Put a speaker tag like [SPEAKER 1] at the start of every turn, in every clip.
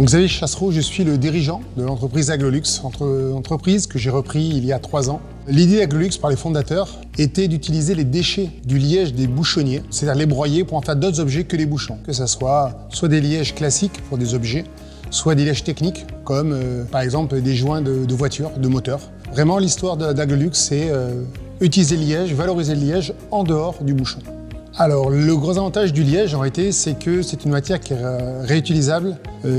[SPEAKER 1] Donc Xavier Chassereau, je suis le dirigeant de l'entreprise Aglolux, entreprise que j'ai repris il y a 3 ans. L'idée d'Aglolux par les fondateurs était d'utiliser les déchets du liège des bouchonniers, c'est-à-dire les broyer pour en faire d'autres objets que les bouchons. Que ce soit des lièges classiques pour des objets, soit des lièges techniques comme par exemple des joints de voitures, de moteurs. Vraiment l'histoire d'Aglolux, c'est utiliser le liège, valoriser le liège en dehors du bouchon. Alors, le gros avantage du liège, en réalité, c'est que c'est une matière qui est réutilisable,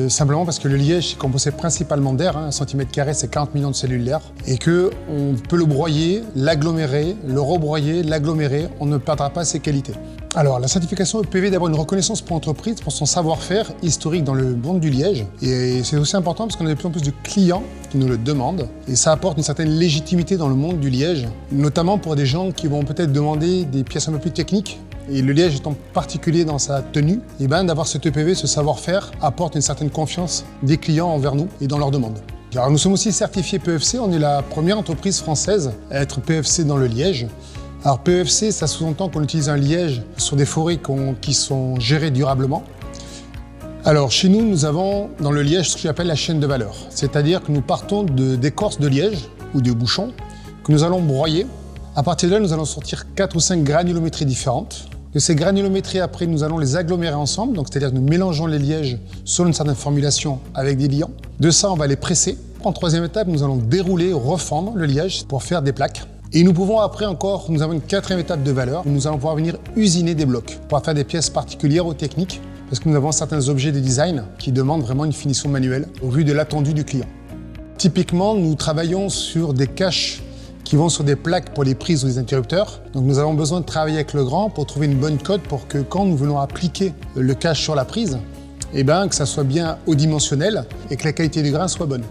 [SPEAKER 1] simplement parce que le liège est composé principalement d'air, 1 cm², c'est 40 millions de cellules d'air, et qu'on peut le broyer, l'agglomérer, le rebroyer, l'agglomérer, on ne perdra pas ses qualités. Alors, la certification EPV d'avoir une reconnaissance pour l'entreprise, pour son savoir-faire historique dans le monde du liège, et c'est aussi important parce qu'on a de plus en plus de clients qui nous le demandent, et ça apporte une certaine légitimité dans le monde du liège, notamment pour des gens qui vont peut-être demander des pièces un peu plus techniques. Et le liège étant particulier dans sa tenue, et d'avoir cet EPV, ce savoir-faire, apporte une certaine confiance des clients envers nous et dans leurs demandes. Alors nous sommes aussi certifiés PEFC, on est la première entreprise française à être PEFC dans le liège. Alors PEFC, ça sous-entend qu'on utilise un liège sur des forêts qui sont gérées durablement. Alors chez nous, nous avons dans le liège ce que j'appelle la chaîne de valeur. C'est-à-dire que nous partons d'écorces de liège ou de bouchons que nous allons broyer. À partir de là, nous allons sortir 4 ou 5 granulométries différentes. De ces granulométries, après, nous allons les agglomérer ensemble, donc c'est-à-dire que nous mélangeons les lièges selon une certaine formulation avec des liants. De ça, on va les presser. En 3e étape, nous allons dérouler, refendre le liège pour faire des plaques. Et nous pouvons après encore, nous avons une 4e étape de valeur, où nous allons pouvoir venir usiner des blocs pour faire des pièces particulières ou techniques, parce que nous avons certains objets de design qui demandent vraiment une finition manuelle au vu de l'attendu du client. Typiquement, nous travaillons sur des caches qui vont sur des plaques pour les prises ou les interrupteurs. Donc nous avons besoin de travailler avec le grand pour trouver une bonne cote pour que quand nous venons appliquer le cache sur la prise, que ça soit bien haut dimensionnel et que la qualité du grain soit bonne.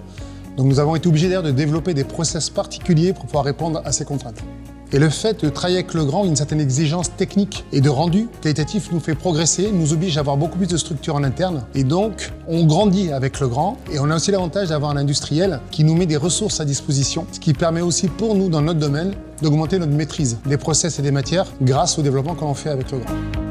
[SPEAKER 1] Donc nous avons été obligés d'ailleurs de développer des process particuliers pour pouvoir répondre à ces contraintes. Et le fait de travailler avec le grand, une certaine exigence technique et de rendu qualitatif nous fait progresser, nous oblige à avoir beaucoup plus de structure en interne. Et donc, on grandit avec le grand et on a aussi l'avantage d'avoir un industriel qui nous met des ressources à disposition, ce qui permet aussi pour nous, dans notre domaine, d'augmenter notre maîtrise des process et des matières grâce au développement que l'on fait avec le grand.